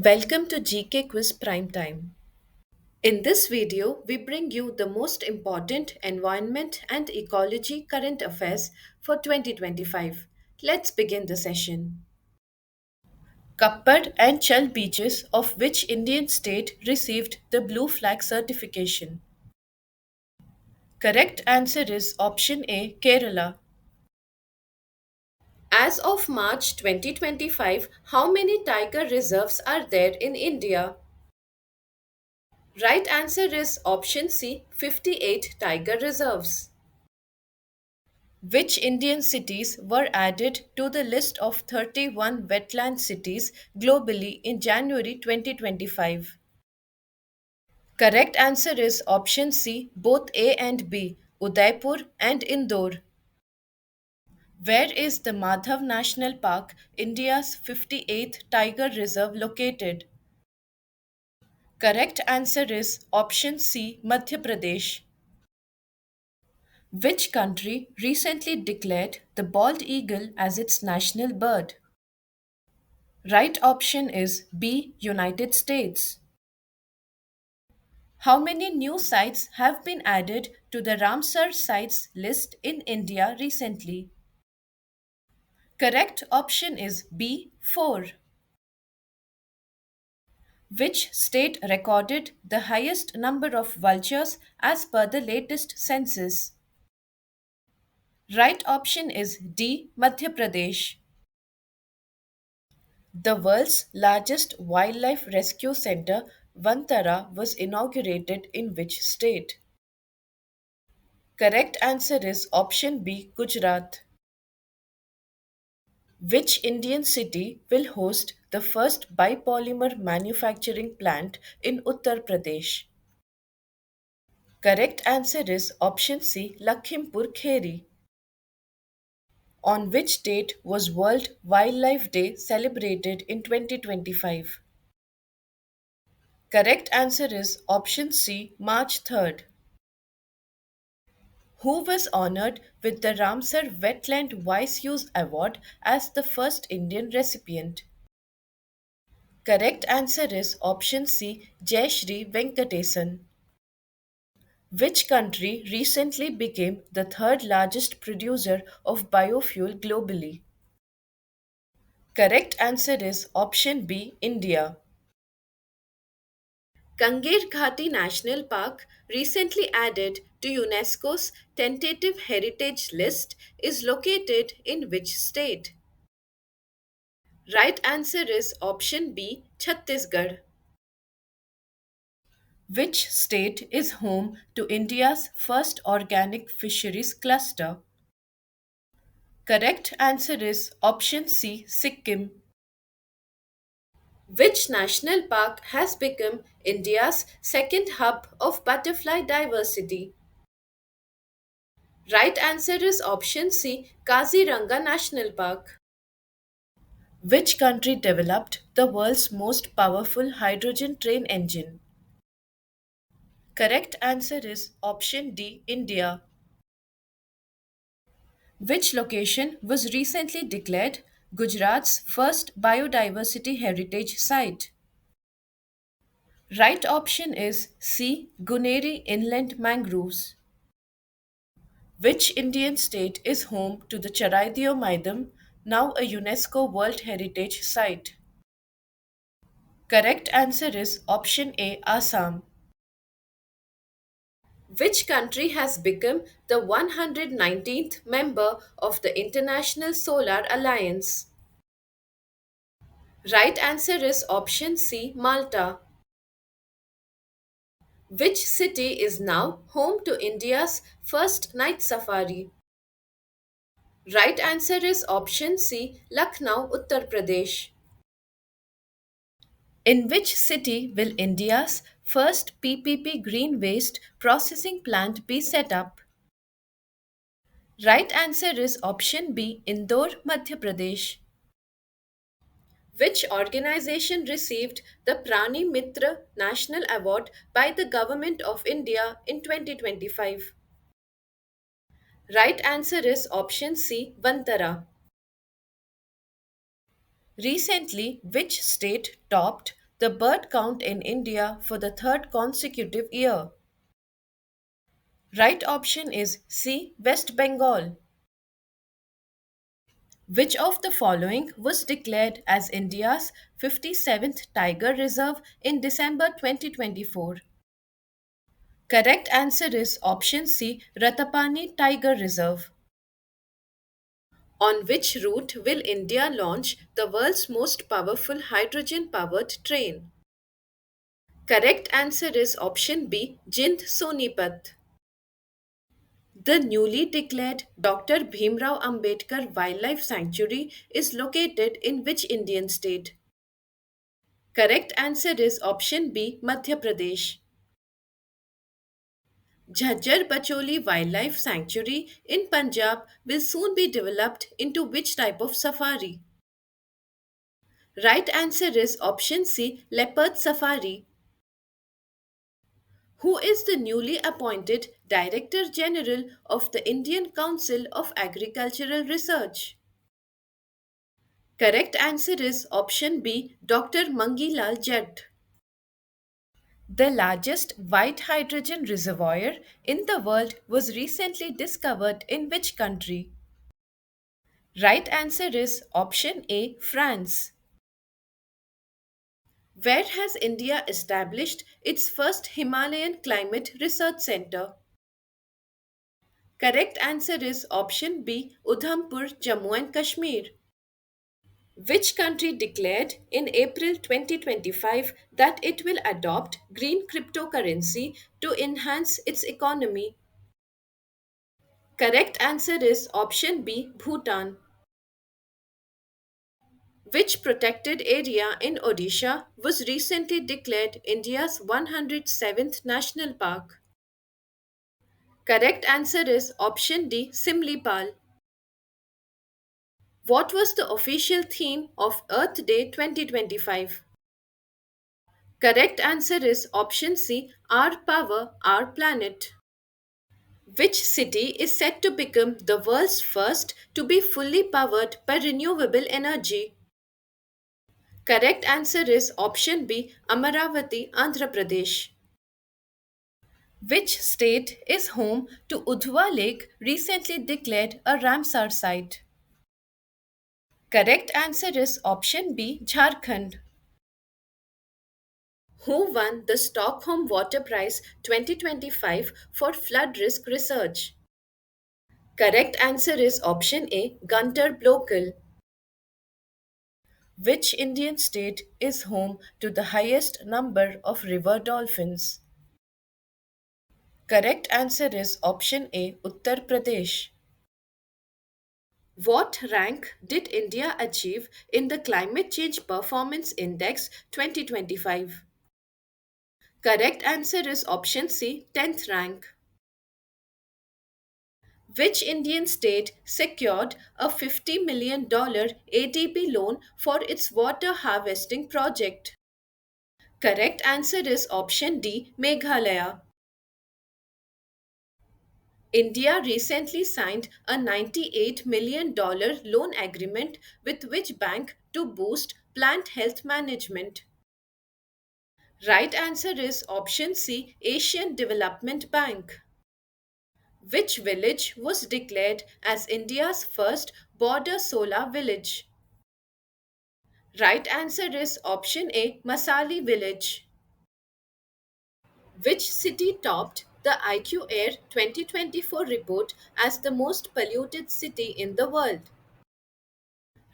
Welcome to GK Quiz Prime Time. In this video, we bring you the most important environment and ecology current affairs for 2025. Let's begin the session. Kappad and Chal beaches of which Indian state received the Blue Flag certification? Correct answer is option A, Kerala. As of March 2025, how many tiger reserves are there in India? Right answer is option C, 58 tiger reserves. Which Indian cities were added to the list of 31 wetland cities globally in January 2025? Correct answer is option C, both A and B, Udaipur and Indore. Where is the Madhav National Park, India's 58th tiger reserve, located? Correct answer is option C, Madhya Pradesh. Which country recently declared the bald eagle as its national bird? Right option is B, United States. How many new sites have been added to the Ramsar sites list in India recently? Correct option is B, 4. Which state recorded the highest number of vultures as per the latest census? Right option is D, Madhya Pradesh. The world's largest wildlife rescue center, Vantara, was inaugurated in which state? Correct answer is option B, Gujarat. Which Indian city will host the first biopolymer manufacturing plant in Uttar Pradesh? Correct answer is option C, Lakhimpur Kheri. On which date was World Wildlife Day celebrated in 2025? Correct answer is option C, March 3rd. Who was honored with the Ramsar Wetland Wise Use Award as the first Indian recipient? Correct answer is option C, Jayashree Venkatesan. Which country recently became the third largest producer of biofuel globally? Correct answer is option B, India. Kanger Ghati National Park, recently added to UNESCO's tentative heritage list, is located in which state? Right answer is option B, Chhattisgarh. Which state is home to India's first organic fisheries cluster? Correct answer is option C, Sikkim. Which national park has become India's second hub of butterfly diversity? Right answer is option C, Kaziranga National Park. Which country developed the world's most powerful hydrogen train engine? Correct answer is option D, India. Which location was recently declared Gujarat's first biodiversity heritage site? Right option is C, Guneri Inland Mangroves. Which Indian state is home to the Charaideo Maidam, now a UNESCO World Heritage Site? Correct answer is option A, Assam. Which country has become the 119th member of the International Solar Alliance? Right answer is option C, Malta. Which city is now home to India's first night safari? Right answer is option C, Lucknow, Uttar Pradesh. In which city will India's first PPP green waste processing plant be set up? Right answer is option B, Indore, Madhya Pradesh. Which organization received the Prani Mitra National Award by the Government of India in 2025? Right answer is option C, Vantara. Recently, which state topped the bird count in India for the third consecutive year? Right option is C. West Bengal. Which of the following was declared as India's 57th Tiger Reserve in December 2024? Correct answer is option C. Ratapani Tiger Reserve. On which route will India launch the world's most powerful hydrogen powered train? Correct answer is option B. Jind Sonipat. The newly declared Dr. Bhimrao Ambedkar Wildlife Sanctuary is located in which Indian state? Correct answer is option B. Madhya Pradesh. Jhajjar Bacholi Wildlife Sanctuary in Punjab will soon be developed into which type of safari? Right answer is option C. Leopard safari. Who is the newly appointed Director General of the Indian Council of Agricultural Research? Correct answer is option B. Dr. Mangilal Jatt. The largest white hydrogen reservoir in the world was recently discovered in which country? Right answer is option A. France. Where has India established its first Himalayan Climate Research Center? Correct answer is option B. Udhampur, Jammu and Kashmir. Which country declared in April 2025 that it will adopt green cryptocurrency to enhance its economy? Correct answer is option B. Bhutan. Which protected area in Odisha was recently declared India's 107th national park? Correct answer is option D. Simlipal. What was the official theme of Earth Day 2025? Correct answer is option C. Our power, our planet. Which city is said to become the world's first to be fully powered by renewable energy? Correct answer is option B. Amaravati, Andhra Pradesh. Which state is home to Udhwa Lake, recently declared a Ramsar site? Correct answer is option B. Jharkhand. Who won the Stockholm Water Prize 2025 for flood risk research? Correct answer is option A. Gunter Blokel. Which Indian state is home to the highest number of river dolphins? Correct answer is option A. Uttar Pradesh. What rank did India achieve in the Climate Change Performance Index 2025? Correct answer is option C. 10th rank. Which Indian state secured a $50 million ADB loan for its water harvesting project? Correct answer is option D. Meghalaya. India recently signed a $98 million loan agreement with which bank to boost plant health management? Right answer is option C. Asian Development Bank. Which village was declared as India's first border solar village? Right answer is option A. Masali village. Which city topped the IQ Air 2024 report as the most polluted city in the world?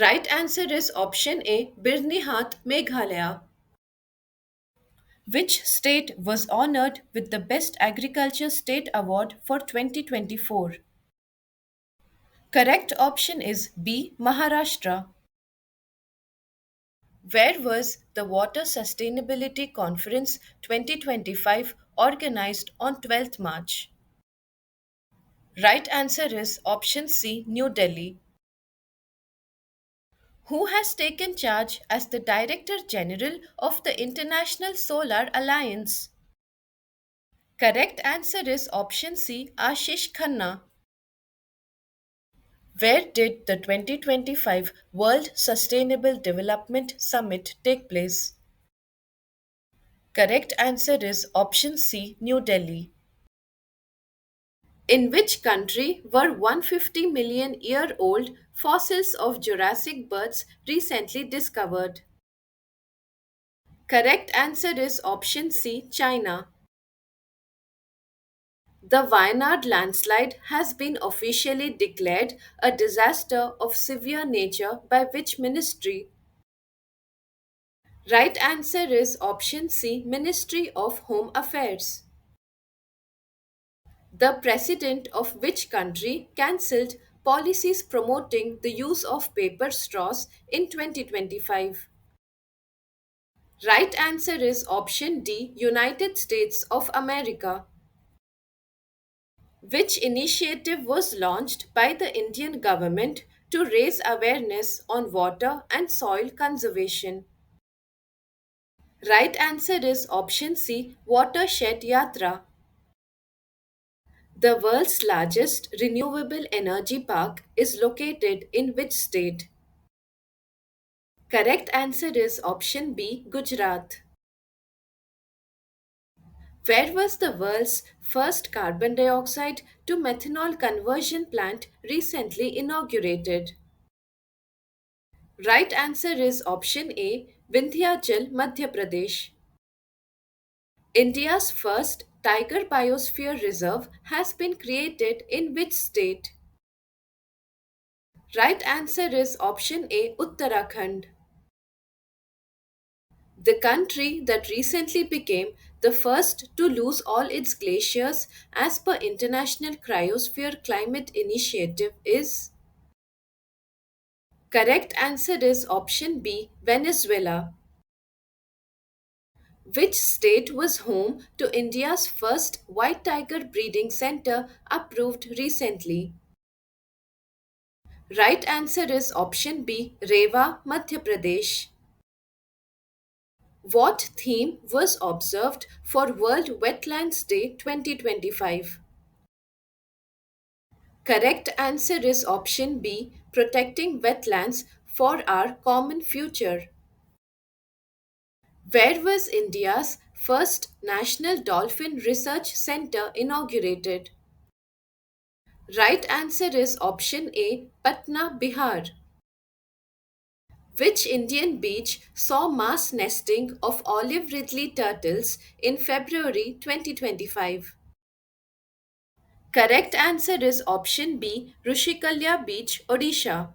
Right answer is option A. Birnihat, Meghalaya. Which state was honored with the Best Agriculture State Award for 2024? Correct option is B. Maharashtra. Where was the Water Sustainability Conference 2025 organized on 12th March? Right answer is option C. New Delhi. Who has taken charge as the Director General of the International Solar Alliance? Correct answer is option C. Ashish Khanna. Where did the 2025 World Sustainable Development Summit take place? Correct answer is option C, New Delhi. In which country were 150 million year old fossils of Jurassic birds recently discovered? Correct answer is option C, China. The Wayanad landslide has been officially declared a disaster of severe nature by which ministry? Right answer is option C, Ministry of Home Affairs. The president of which country cancelled policies promoting the use of paper straws in 2025? Right answer is option D, United States of America. Which initiative was launched by the Indian government to raise awareness on water and soil conservation? Right answer is option C, Watershed Yatra. The world's largest renewable energy park is located in which state? Correct answer is option B, Gujarat. Where was the world's first carbon dioxide to methanol conversion plant recently inaugurated? Right answer is option A, Vindhyachal, Madhya Pradesh. India's first tiger biosphere reserve has been created in which state? Right answer is option A, Uttarakhand. The country that recently became the first to lose all its glaciers as per International Cryosphere Climate Initiative is? Correct answer is option B, Venezuela. Which state was home to India's first white tiger breeding center approved recently? Right answer is option B, Rewa, Madhya Pradesh. What theme was observed for World Wetlands Day 2025? Correct answer is option B, protecting wetlands for our common future. Where was India's first National Dolphin Research Center inaugurated? Right answer is option A, Patna, Bihar. Which Indian beach saw mass nesting of olive ridley turtles in February 2025? Correct answer is option B, Rushikalya Beach, Odisha.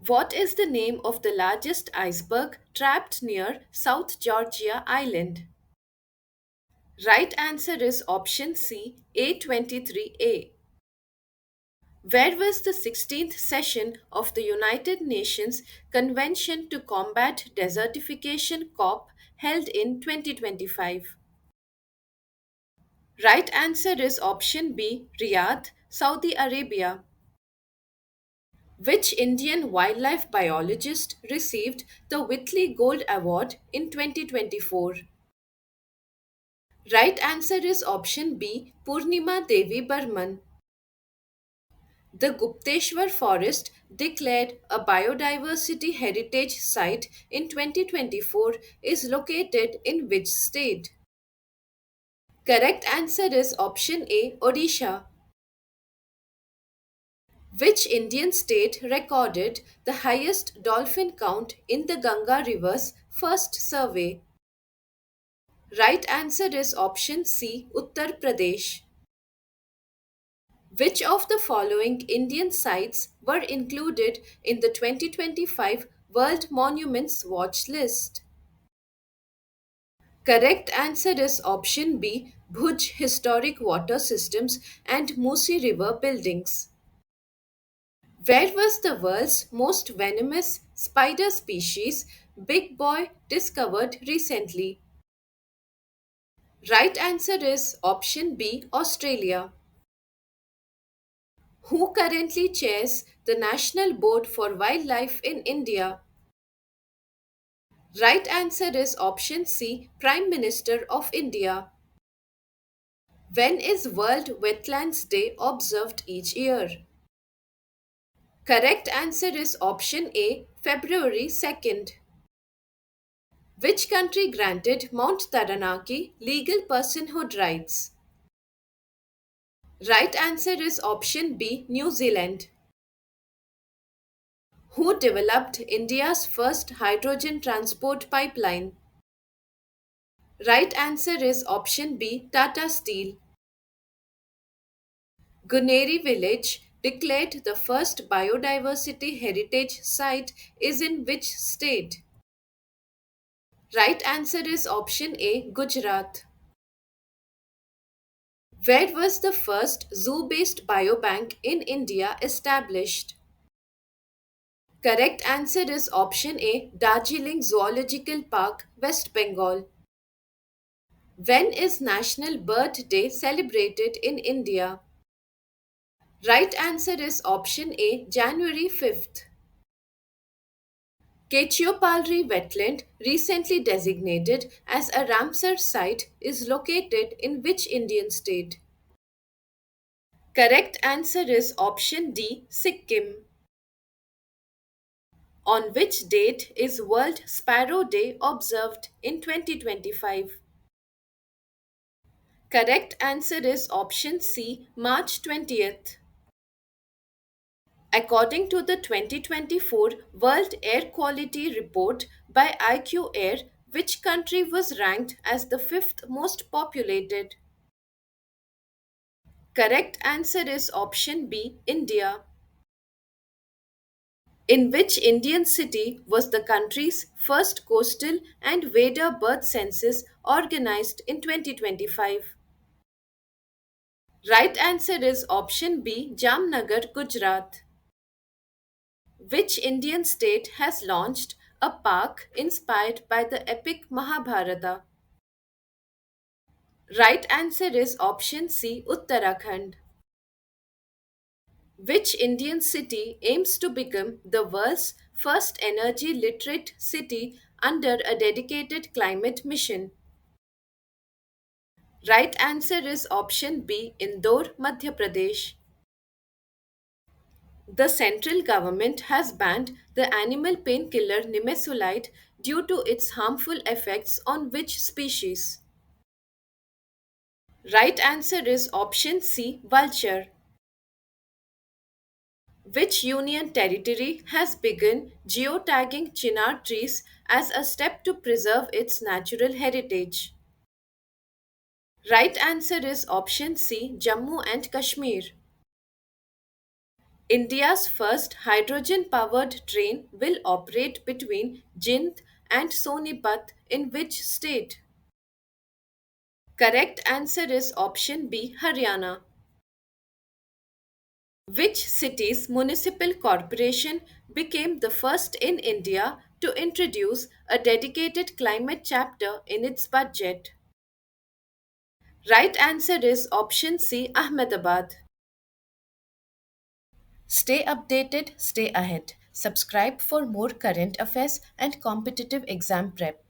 What is the name of the largest iceberg trapped near South Georgia Island? Right answer is option C, A23A. Where was the 16th session of the United Nations Convention to Combat Desertification COP held in 2025? Right answer is option B, Riyadh, Saudi Arabia. Which Indian wildlife biologist received the Whitley Gold Award in 2024? Right answer is option B, Purnima Devi Burman. The Gupteshwar Forest, declared a biodiversity heritage site in 2024, is located in which state? Correct answer is option A, Odisha. Which Indian state recorded the highest dolphin count in the Ganga River's first survey? Right answer is option C, Uttar Pradesh. Which of the following Indian sites were included in the 2025 World Monuments Watch list? Correct answer is option B, Bhuj Historic Water Systems and Musi River Buildings. Where was the world's most venomous spider species, Big Boy, discovered recently? Right answer is option B, Australia. Who currently chairs the National Board for Wildlife in India? Right answer is option C, Prime Minister of India. When is World Wetlands Day observed each year? Correct answer is option A, February 2nd. Which country granted Mount Taranaki legal personhood rights? Right answer is option B, New Zealand. Who developed India's first hydrogen transport pipeline? Right answer is option B, Tata Steel. Guneri village, declared the first biodiversity heritage site, is in which state? Right answer is option A, Gujarat. Where was the first zoo based biobank in India established? Correct answer is option A, Darjeeling Zoological Park, West Bengal. When is National Bird Day celebrated in India? Right answer is option A, January 5th. Ketchiopalri wetland, recently designated as a Ramsar site, is located in which Indian state? Correct answer is option D, Sikkim. On which date is World Sparrow Day observed in 2025? Correct answer is option C, March 20th. According to the 2024 World Air Quality Report by IQ Air, which country was ranked as the fifth most populated? Correct answer is option B, India. In which Indian city was the country's first coastal and Veda birth census organized in 2025? Right answer is option B, Jamnagar, Gujarat. Which Indian state has launched a park inspired by the epic Mahabharata? Right answer is option C, Uttarakhand. Which Indian city aims to become the world's first energy literate city under a dedicated climate mission? Right answer is option B, Indore, Madhya Pradesh. The central government has banned the animal painkiller nimesulide due to its harmful effects on which species? Right answer is option C, vulture. Which union territory has begun geotagging chinar trees as a step to preserve its natural heritage? Right answer is option C, Jammu and Kashmir. India's first hydrogen powered train will operate between Jind and Sonipat in which state? Correct answer is option B, Haryana. Which city's municipal corporation became the first in India to introduce a dedicated climate chapter in its budget? Right answer is option C, Ahmedabad. Stay updated, stay ahead. Subscribe for more current affairs and competitive exam prep.